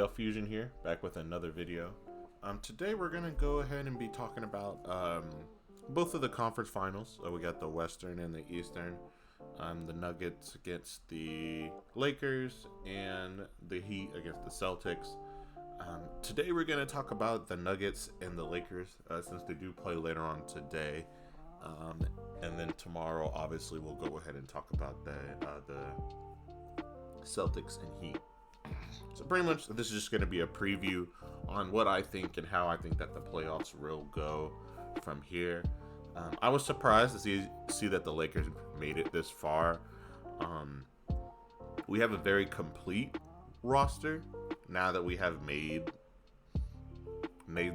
Fusion here, back with another video. Today we're gonna go ahead and be talking about both of the conference finals. We got the Western and the Eastern. The Nuggets against the Lakers and the Heat against the Celtics. Today we're gonna talk about the Nuggets and the Lakers since they do play later on today. And then tomorrow, obviously, we'll go ahead and talk about the Celtics and Heat. So pretty much this is just going to be a preview on what I think and how I think that the playoffs will go from here. I was surprised to see that the Lakers made it this far. We have a very complete roster now that we have made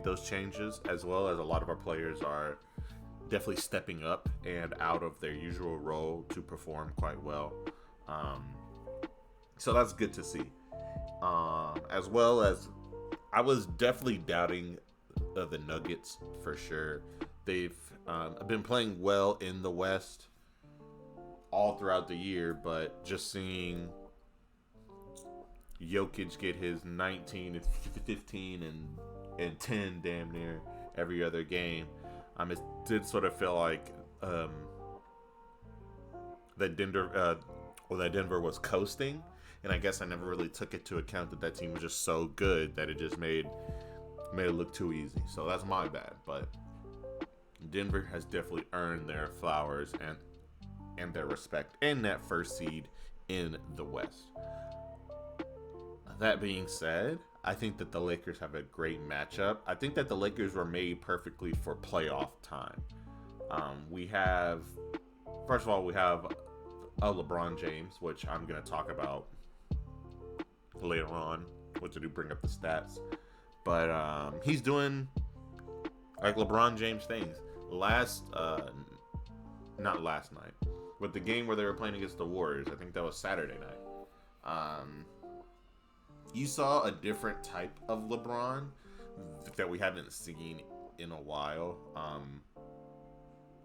those changes, as well as a lot of our players are definitely stepping up and out of their usual role to perform quite well. So that's good to see. As well as I was definitely doubting the Nuggets for sure. They've been playing well in the West all throughout the year, but just seeing Jokic get his 19 and 15 and 10 damn near every other game, it did sort of feel like that Denver was coasting. And I guess I never really took it to account that team was just so good that it just made it look too easy. So that's my bad. But Denver has definitely earned their flowers and their respect in that first seed in the West. That being said, I think that the Lakers have a great matchup. I think that the Lakers were made perfectly for playoff time. First of all, we have a LeBron James, which I'm going to talk about later on, what to do, bring up the stats. But he's doing like LeBron James things. Not last night, but the game where they were playing against the Warriors, I think that was Saturday night. You saw a different type of LeBron that we haven't seen in a while,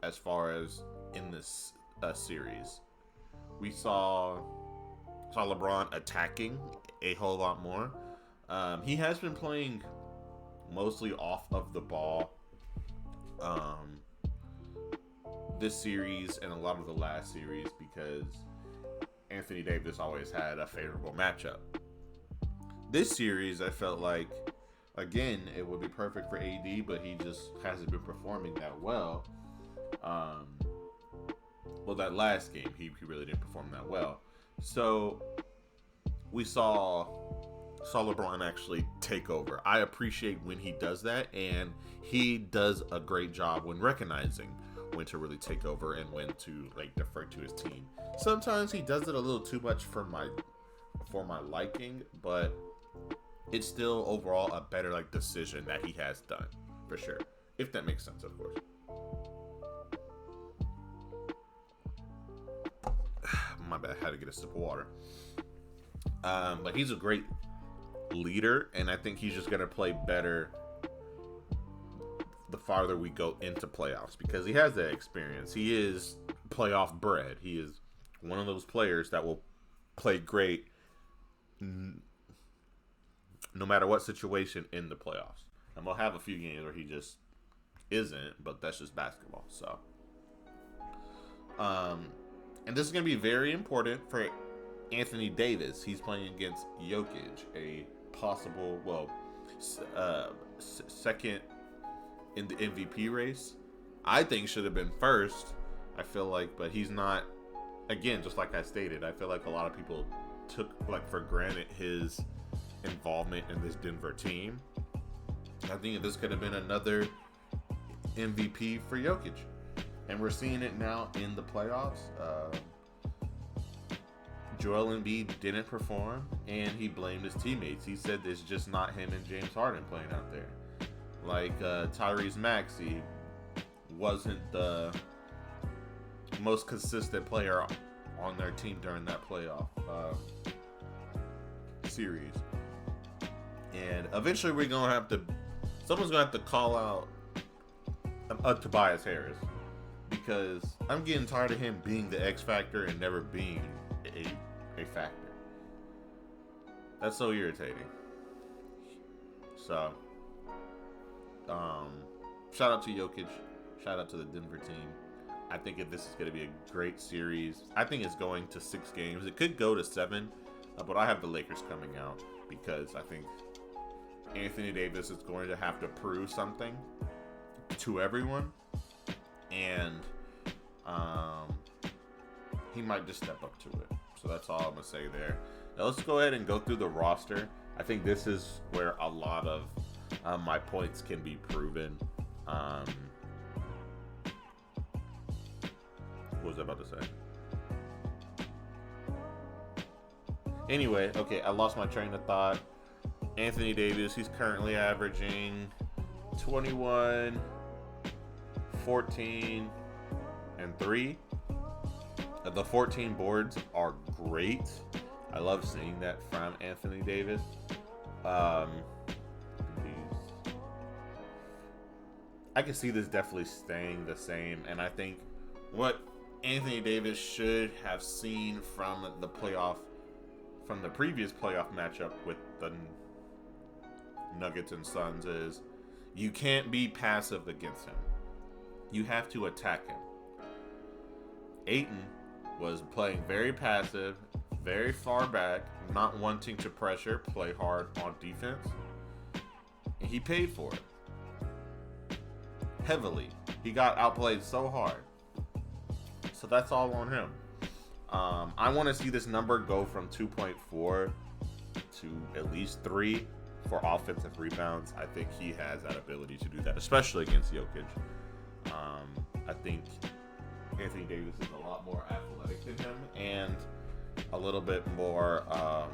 as far as in this series. We saw LeBron attacking a whole lot more. He has been playing mostly off of the ball this series and a lot of the last series because Anthony Davis always had a favorable matchup. This series, I felt like, again, it would be perfect for AD, but he just hasn't been performing that well. Well, that last game, he really didn't perform that well. So we saw LeBron actually take over. I appreciate when he does that, and he does a great job when recognizing when to really take over and when to defer to his team. Sometimes he does it a little too much for my liking, but it's still overall a better decision that he has done for sure, if that makes sense, of course. My bad, I had to get a sip of water. But he's a great leader, and I think he's just going to play better the farther we go into playoffs because he has that experience. He is playoff bred. He is one of those players that will play great no matter what situation in the playoffs. And we'll have a few games where he just isn't, but that's just basketball. So, and this is going to be very important for Anthony Davis. He's playing against Jokic, a possible, second in the MVP race. I think should have been first, I feel like, but he's not. Again, just like I stated, I feel like a lot of people took for granted his involvement in this Denver team. I think this could have been another MVP for Jokic. And we're seeing it now in the playoffs. Joel Embiid didn't perform, and he blamed his teammates. He said it's just not him and James Harden playing out there. Tyrese Maxey wasn't the most consistent player on their team during that playoff series. And eventually someone's going to have to call out Tobias Harris. Because I'm getting tired of him being the X factor and never being a factor. That's so irritating. So, shout out to Jokic. Shout out to the Denver team. I think this is going to be a great series. I think it's going to 6 games. It could go to 7, but I have the Lakers coming out because I think Anthony Davis is going to have to prove something to everyone, and he might just step up to it. So that's all I'm going to say there. Now let's go ahead and go through the roster. I think this is where a lot of my points can be proven. What was I about to say? Anyway, okay, I lost my train of thought. Anthony Davis, he's currently averaging 21, 14, and 3. The 14 boards are great. I love seeing that from Anthony Davis. I can see this definitely staying the same, and I think what Anthony Davis should have seen from the previous playoff matchup with the Nuggets and Suns is you can't be passive against him. You have to attack him. Ayton was playing very passive, very far back, not wanting to pressure, play hard on defense. And he paid for it. Heavily. He got outplayed so hard. So that's all on him. I want to see this number go from 2.4 to at least 3 for offensive rebounds. I think he has that ability to do that, especially against Jokic. I think Anthony Davis is a lot more athletic than him and a little bit more, I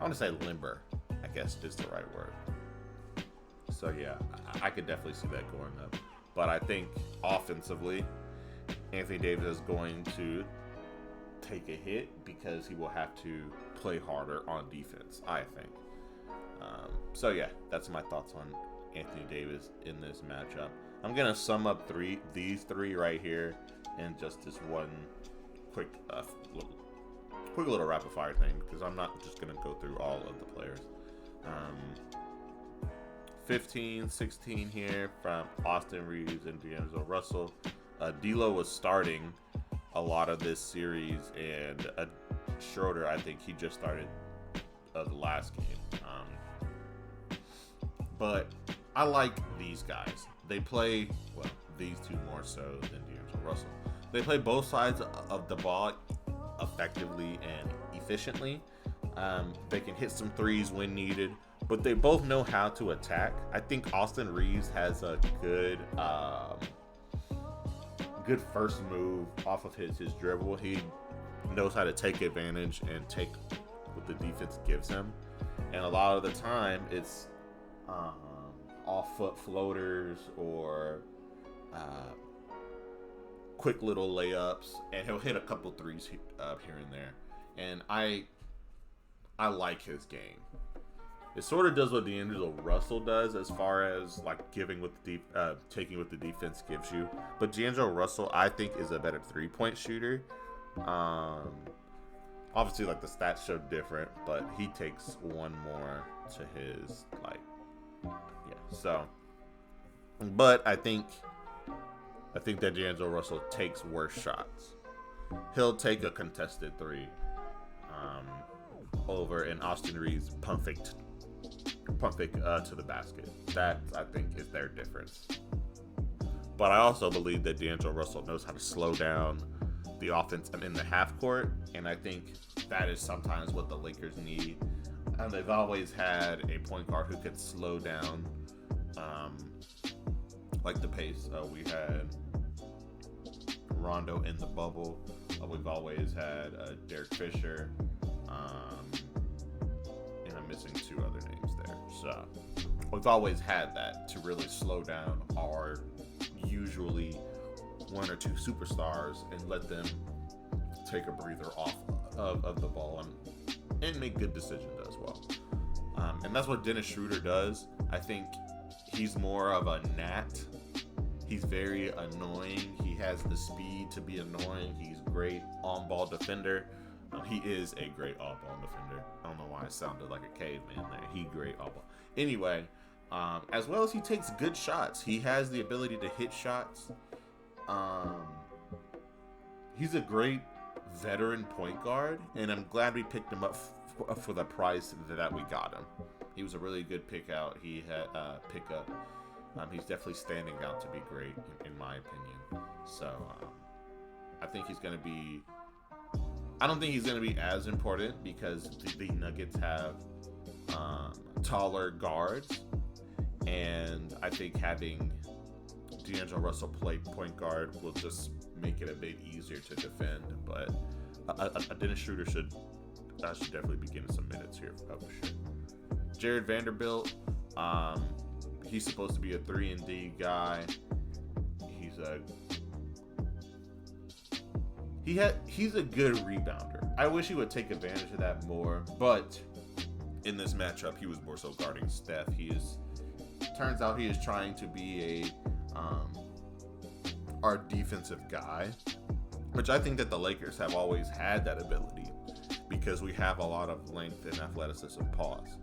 want to say limber, I guess is the right word. So yeah, I could definitely see that going up. But I think offensively, Anthony Davis is going to take a hit because he will have to play harder on defense, I think. So yeah, that's my thoughts on Anthony Davis in this matchup. I'm going to sum up these three right here in just this one quick little rapid fire thing, because I'm not just going to go through all of the players. 15, 16 here from Austin Reeves and D'Angelo Russell. D'Lo was starting a lot of this series, and Schroeder, I think he just started the last game. But I like these guys. They play, well, these two more so than D'Angelo Russell. They play both sides of the ball effectively and efficiently. They can hit some threes when needed, but they both know how to attack. I think Austin Reeves has a good first move off of his dribble. He knows how to take advantage and take what the defense gives him. And a lot of the time, it's off-foot floaters or quick little layups, and he'll hit a couple threes here and there. And I like his game. It sort of does what D'Angelo Russell does as far as like taking what the defense gives you. But D'Angelo Russell, I think, is a better 3-point shooter. Obviously, like the stats show different, but he takes one more to his So, but I think that D'Angelo Russell takes worse shots. He'll take a contested 3 over an Austin Reeves pump fake to the basket. That, I think, is their difference. But I also believe that D'Angelo Russell knows how to slow down the offense in the half court, and I think that is sometimes what the Lakers need. And they've always had a point guard who could slow down like the pace. We had Rondo in the bubble. We've always had Derek Fisher, and I'm missing 2 other names there. So we've always had that to really slow down our usually 1 or 2 superstars and let them take a breather off of the ball and make good decisions as well. And that's what Dennis Schroeder does. I think he's more of a gnat. He's very annoying. He has the speed to be annoying. He's great on-ball defender. He is a great on-ball defender. I don't know why I sounded like a caveman there. He's great on-ball. Anyway, as well as he takes good shots. He has the ability to hit shots. He's a great veteran point guard, and I'm glad we picked him up for the price that we got him. He was a really good pick out. He had pickup. He's definitely standing out to be great, in my opinion. So I think he's going to be. I don't think he's going to be as important because the Nuggets have taller guards, and I think having D'Angelo Russell play point guard will just make it a bit easier to defend. But a Dennis Schroeder should definitely be getting some minutes here for sure. Jared Vanderbilt, he's supposed to be a 3-and-D guy. He's a good rebounder. I wish he would take advantage of that more, but in this matchup, he was more so guarding Steph. Turns out he is trying to be our defensive guy, which I think that the Lakers have always had that ability because we have a lot of length and athleticism. Pause.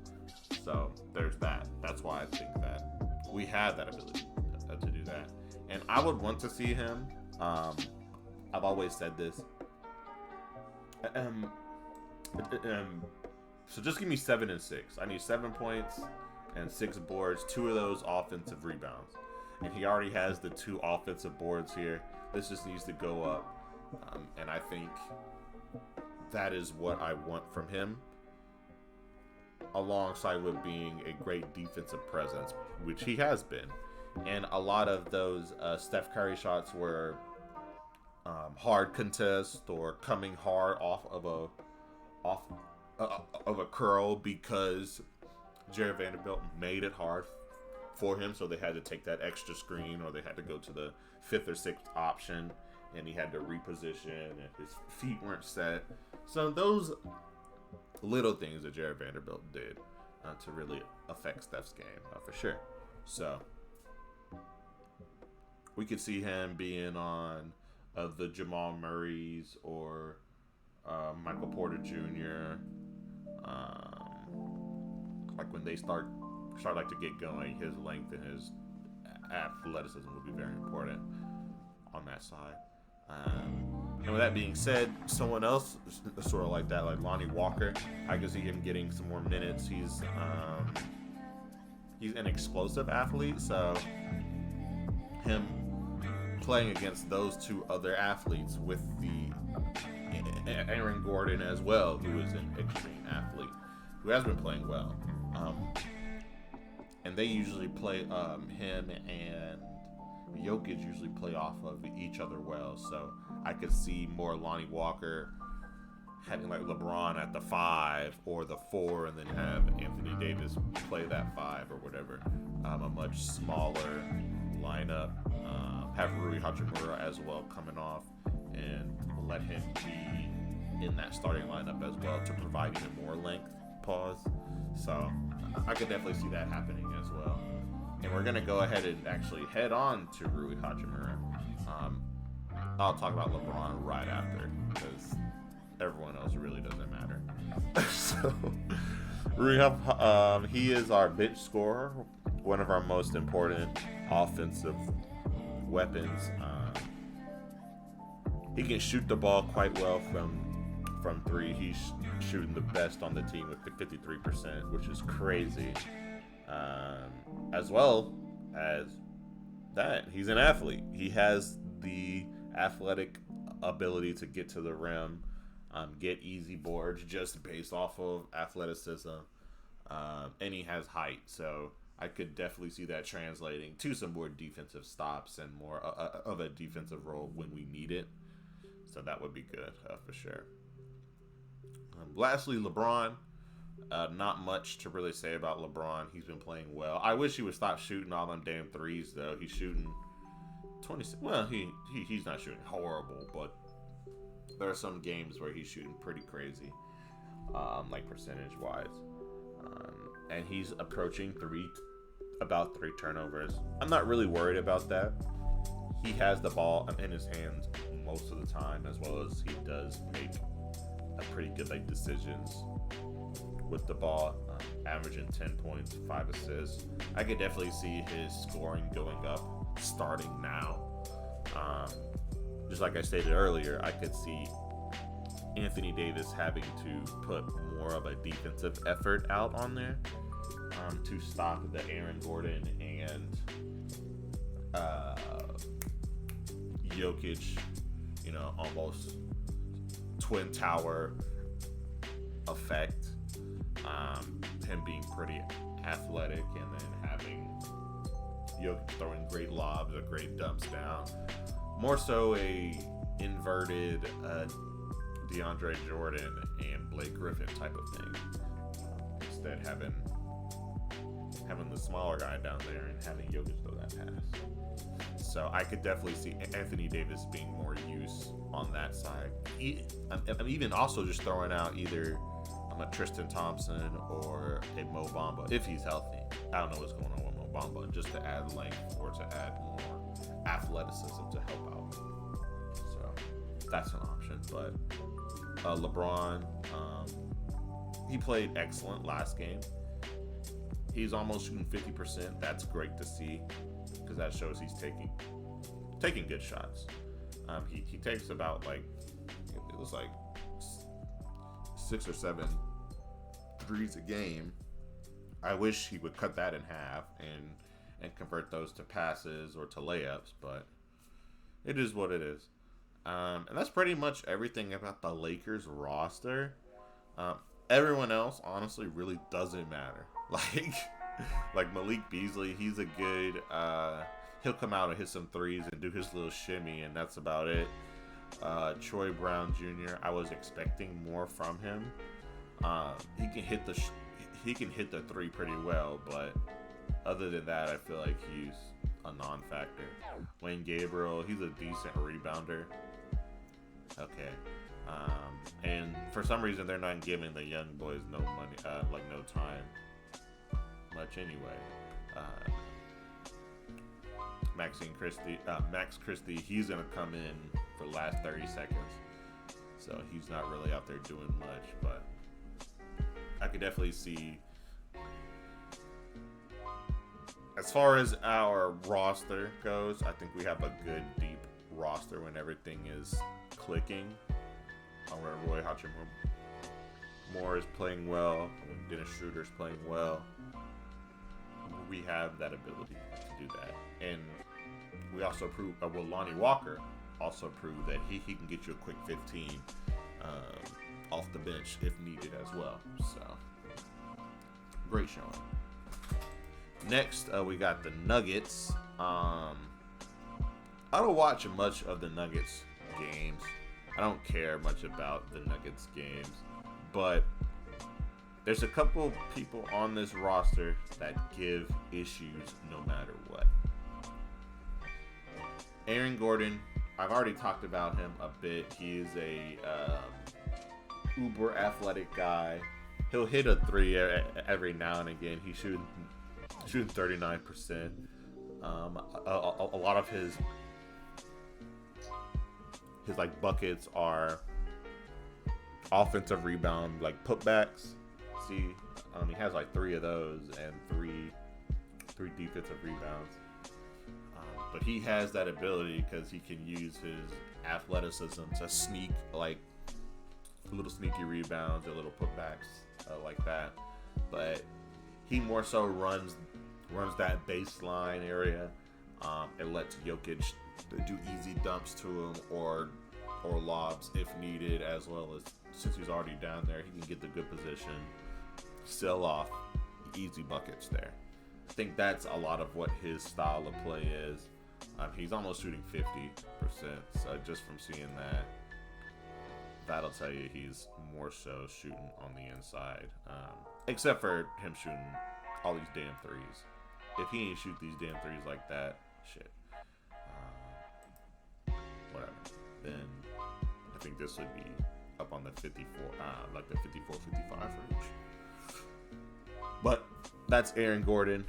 So there's that. That's why I think that we have that ability to do that. And I would want to see him. I've always said this. So just give me 7 and 6. I need 7 points and 6 boards. 2 of those offensive rebounds. And he already has the 2 offensive boards here. This just needs to go up. And I think that is what I want from him, alongside with being a great defensive presence, which he has been. And a lot of those Steph Curry shots were hard contest or coming hard off of a curl because Jared Vanderbilt made it hard for him, so they had to take that extra screen or they had to go to the 5th or 6th option, and he had to reposition and his feet weren't set. So those little things that Jared Vanderbilt did to really affect Steph's game for sure. So we could see him being on the Jamal Murrays or Michael Porter Jr. Like when they start like to get going, his length and his athleticism will be very important on that side. And with that being said, someone else sort of like that, like Lonnie Walker, I can see him getting some more minutes. He's an explosive athlete, so him playing against those 2 other athletes with the Aaron Gordon as well, who is an extreme athlete, who has been playing well. And they usually play, him and Jokic usually play off of each other well. So I could see more Lonnie Walker having like LeBron at the 5 or the 4, and then have Anthony Davis play that 5 or whatever. A much smaller lineup. Have Rui Hachimura as well coming off, and let him be in that starting lineup as well to provide even more length. Pause. So I could definitely see that happening as well. And we're going to go ahead and actually head on to Rui Hachimura. I'll talk about LeBron right after, because everyone else really doesn't matter. So Rui, he is our bench scorer, one of our most important offensive weapons. He can shoot the ball quite well from 3. He's shooting the best on the team with 53%, which is crazy. As well as that, he's an athlete. He has the athletic ability to get to the rim, get easy boards just based off of athleticism, and he has height. So I could definitely see that translating to some more defensive stops and more of a defensive role when we need it. So that would be good for sure. Lastly, LeBron. Not much to really say about LeBron. He's been playing well. I wish he would stop shooting all them damn threes, though. He's shooting 26. Well, he's not shooting horrible, but there are some games where he's shooting pretty crazy, like percentage-wise. And he's approaching about 3 turnovers. I'm not really worried about that. He has the ball in his hands most of the time, as well as he does make a pretty good decisions with the ball. averaging 10 points, 5 assists. I could definitely see his scoring going up starting now. Just like I stated earlier, I could see Anthony Davis having to put more of a defensive effort out on there to stop the Aaron Gordon and Jokic, almost twin tower effect. Him being pretty athletic and then having Jokic throwing great lobs or great dumps down. More so a inverted DeAndre Jordan and Blake Griffin type of thing. Instead having the smaller guy down there and having Jokic throw that pass. So I could definitely see Anthony Davis being more use on that side. I'm even also just throwing out either a Tristan Thompson or a Mo Bamba if he's healthy. I don't know what's going on with Mo Bamba, just to add length or to add more athleticism to help out. So that's an option. But LeBron, he played excellent last game. He's almost shooting 50%. That's great to see because that shows he's taking good shots. He takes about it was 6 or 7 threes a game. I wish he would cut that in half and convert those to passes or to layups, but it is what it is. And that's pretty much everything about the Lakers roster. Everyone else, honestly, really doesn't matter. Like Malik Beasley, he's a good. He'll come out and hit some threes and do his little shimmy, and that's about it. Troy Brown Jr., I was expecting more from him. He can hit the three pretty well, but other than that, I feel like he's a non-factor. Wayne Gabriel, he's a decent rebounder. Okay. And for some reason, they're not giving the young boys no money, no time much anyway. Max Christie, he's going to come in for the last 30 seconds. So he's not really out there doing much, but I could definitely see, as far as our roster goes, I think we have a good deep roster when everything is clicking. Roy Hachimura is playing well. Dennis Schroeder's playing well. We have that ability to do that. And we also proved, Lonnie Walker also proved that he can get you a quick 15 off the bench if needed as well. So, great showing. Next, we got the Nuggets. I don't watch much of the Nuggets games. I don't care much about the Nuggets games. But there's a couple people on this roster that give issues no matter what. Aaron Gordon, I've already talked about him a bit. He is a uber athletic guy. He'll hit a three every now and again. He's shooting 39%. A lot of his buckets are offensive rebound, putbacks. See, he has 3 of those and three defensive rebounds. But he has that ability because he can use his athleticism to sneak little sneaky rebounds or little putbacks like that. But he more so runs that baseline area and lets Jokic do easy dumps to him or lobs if needed, as well as since he's already down there, he can get the good position, sell off easy buckets there. I think that's a lot of what his style of play is. He's almost shooting 50%, so just from seeing that, that'll tell you he's more so shooting on the inside, except for him shooting all these damn threes. If he ain't shoot these damn threes like that, shit, whatever, then I think this would be up on the 54, the 54, 55 range. But that's Aaron Gordon.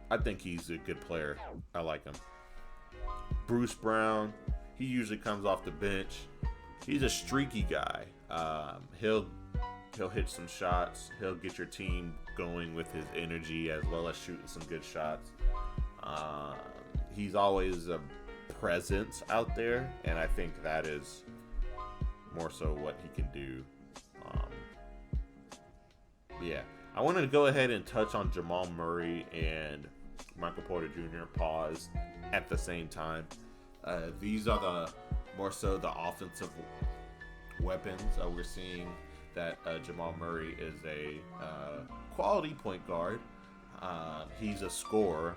I think he's a good player. I like him. Bruce Brown, he usually comes off the bench. He's a streaky guy. He'll He'll hit some shots. He'll get your team going with his energy as well as shooting some good shots. He's always a presence out there, and I think that is more so what he can do. Yeah, I wanted to go ahead and touch on Jamal Murray and Michael Porter Jr. Pause at the same time. These are the more so the offensive weapons. We're seeing that Jamal Murray is a quality point guard. He's a scorer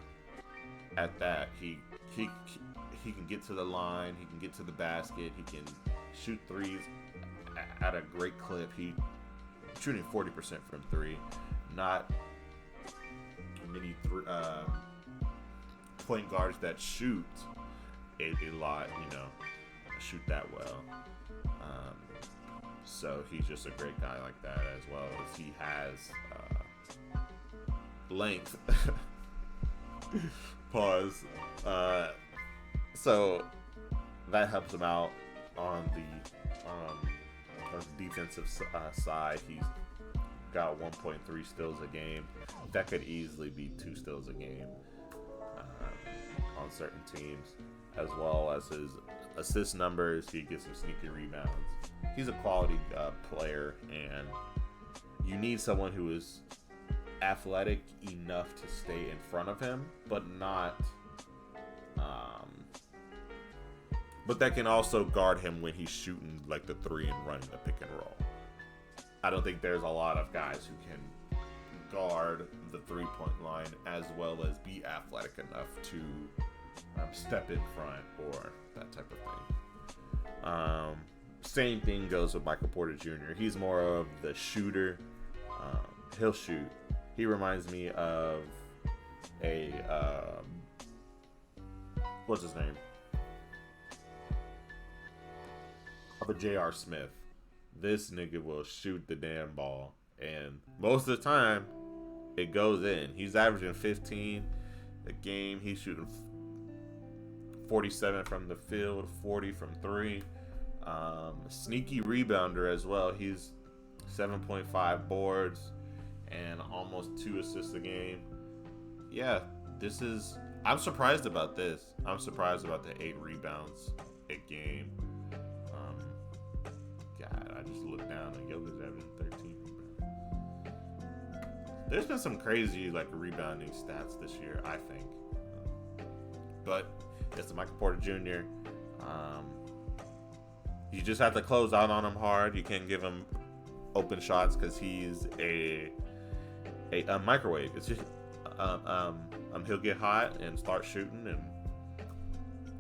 at that. He can get to the line. He can get to the basket. He can shoot threes at a great clip. He shooting 40% from three. Not many point guards that shoot a lot, shoot that well. So he's just a great guy like that, as well as he has length. Pause. So that helps him out on the defensive side. He's got 1.3 steals a game. That could easily be 2 steals a game on certain teams, as well as his assist numbers. He gets some sneaky rebounds. He's a quality player, and you need someone who is athletic enough to stay in front of him, but not but that can also guard him when he's shooting like the 3 and running the pick and roll. I don't think there's a lot of guys who can guard the 3-point line as well as be athletic enough to step in front or that type of thing. Same thing goes with Michael Porter Jr. He's more of the shooter. He'll shoot. He reminds me of a what's his name? Of a J.R. Smith. This nigga will shoot the damn ball, and most of the time it goes in. He's averaging 15 a game. He's shooting 47 from the field, 40 from 3. Sneaky rebounder as well. He's 7.5 boards and almost 2 assists a game. Yeah, I'm surprised about this. I'm surprised about the 8 rebounds a game. God, I just looked down and Jokic averaging 13 rebounds. There's been some crazy rebounding stats this year, I think. But it's Michael Porter Jr. You just have to close out on him hard. You can't give him open shots because he's a microwave. It's just he'll get hot and start shooting, and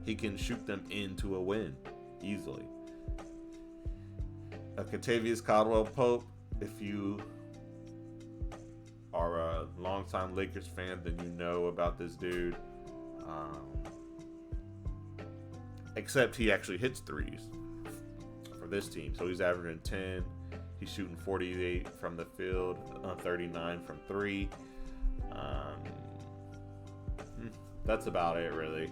he can shoot them into a win easily. Kentavious Caldwell-Pope, if you are a longtime Lakers fan, then you know about this dude. Except he actually hits threes for this team. So he's averaging 10. He's shooting 48 from the field, 39 from 3. That's about it, really.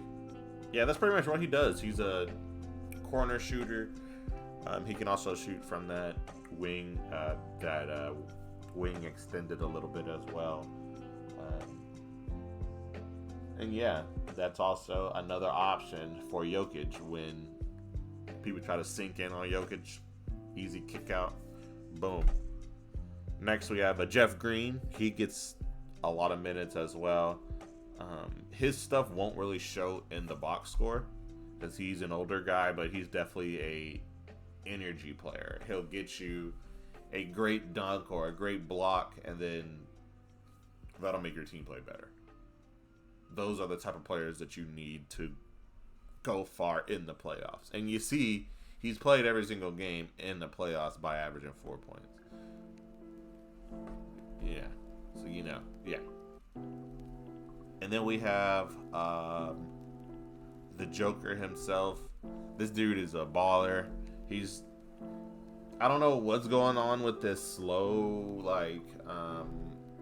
Yeah, that's pretty much what he does. He's a corner shooter. He can also shoot from that wing, wing extended a little bit as well. And yeah, that's also another option for Jokic when people try to sink in on Jokic. Easy kick out. Boom. Next we have Jeff Green. He gets a lot of minutes as well. His stuff won't really show in the box score because he's an older guy, but he's definitely a energy player. He'll get you a great dunk or a great block, and then that'll make your team play better. Those are the type of players that you need to go far in the playoffs. And you see, he's played every single game in the playoffs by averaging 4 points. Yeah. So, yeah. And then we have the Joker himself. This dude is a baller. I don't know what's going on with this slow,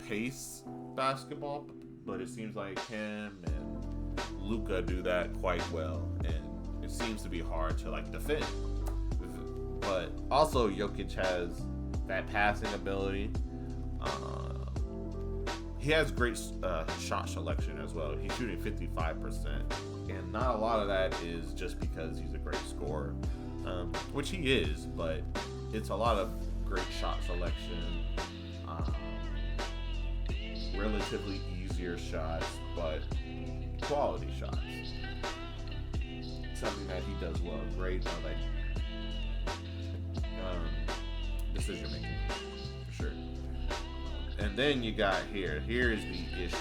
pace basketball, but it seems like him and Luka do that quite well, and it seems to be hard to defend. But also Jokic has that passing ability. He has great shot selection as well. He's shooting 55%, and not a lot of that is just because he's a great scorer, which he is, but it's a lot of great shot selection, relatively easier shots, but quality shots. Something that he does well. Great, decision making, for sure. And then you got here's the issue.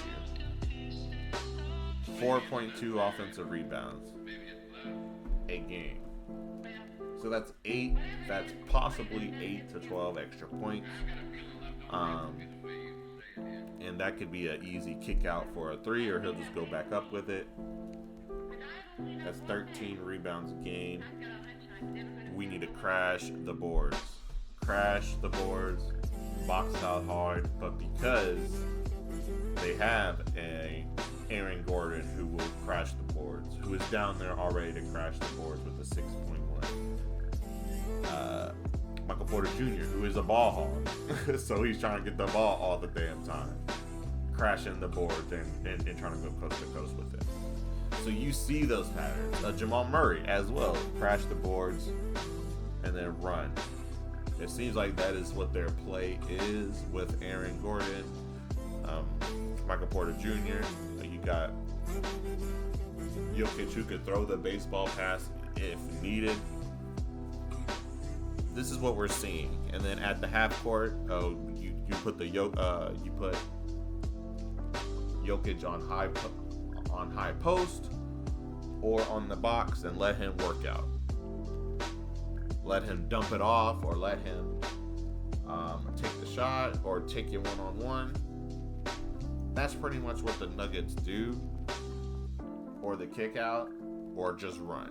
4.2 offensive rebounds a game. So that's possibly 8 to 12 extra points. And that could be an easy kick out for a 3, or he'll just go back up with it. That's 13 rebounds a game. We need to crash the boards. Box out hard, but because they have a Aaron Gordon who will crash the boards, who is down there already to crash the boards with a 6.1. Michael Porter Jr., who is a ball hog, so he's trying to get the ball all the damn time, crashing the boards and trying to go coast to coast with it. So you see those patterns. Jamal Murray as well, crash the boards and then run. It seems like that is what their play is with Aaron Gordon, Michael Porter Jr. You got Jokic, who could throw the baseball pass if needed. This is what we're seeing. And then at the half court, you put Jokic on high post or on the box and let him work out. Let him dump it off, or let him take the shot, or take it one-on-one. That's pretty much what the Nuggets do, or the kick out, or just run.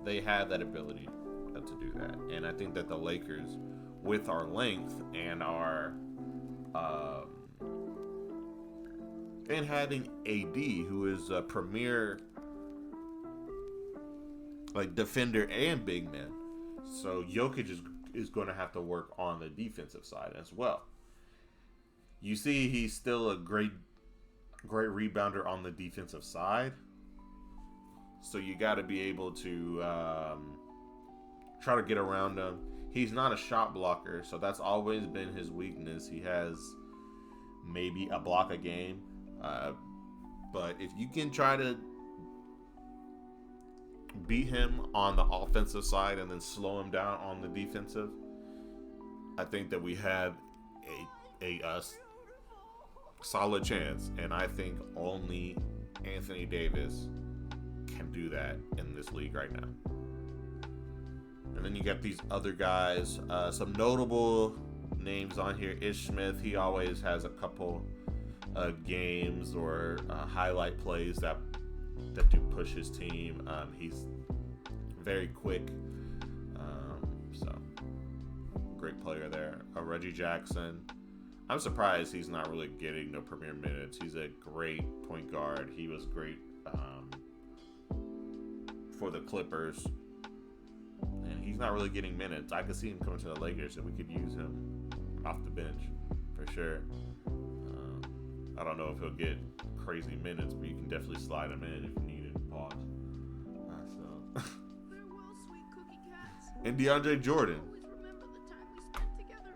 They have that ability to do that, and I think that the Lakers, with our length and our and having AD, who is a premier defender and big man. So Jokic is going to have to work on the defensive side as well. You see, he's still a great rebounder on the defensive side. So you got to be able to try to get around him. He's not a shot blocker, so that's always been his weakness. He has maybe a block a game. But if you can try to beat him on the offensive side and then slow him down on the defensive, I think that we have a solid chance. And I think only Anthony Davis can do that in this league right now. And then you got these other guys, some notable names on here. Ish Smith, he always has a couple games or highlight plays that do push his team. He's very quick, so great player there. Reggie Jackson, I'm surprised he's not really getting the premier minutes. He's a great point guard. He was great for the Clippers, and he's not really getting minutes. I could see him coming to the Lakers, and we could use him off the bench for sure. I don't know if he'll get crazy minutes, but you can definitely slide him in if you need it. Pause. And DeAndre Jordan.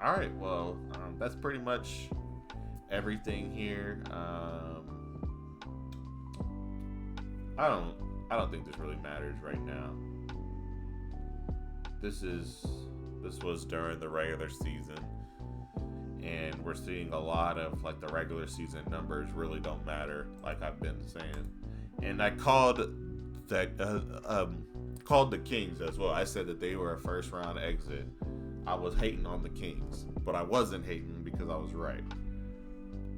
All right, well, that's pretty much everything here. I don't think this really matters right now. This was during the regular season, and we're seeing a lot of the regular season numbers really don't matter, like I've been saying. And I called the Kings as well. I said that they were a first round exit. I was hating on the Kings, but I wasn't hating because I was right.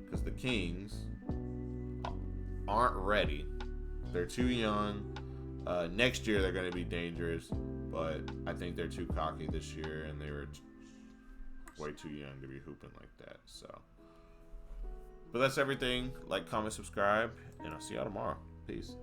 Because the Kings aren't ready. They're too young. Next year they're going to be dangerous, but I think they're too cocky this year, and they were way too young to be hooping like that. So, but that's everything. Like, comment, subscribe, and I'll see y'all tomorrow. Peace.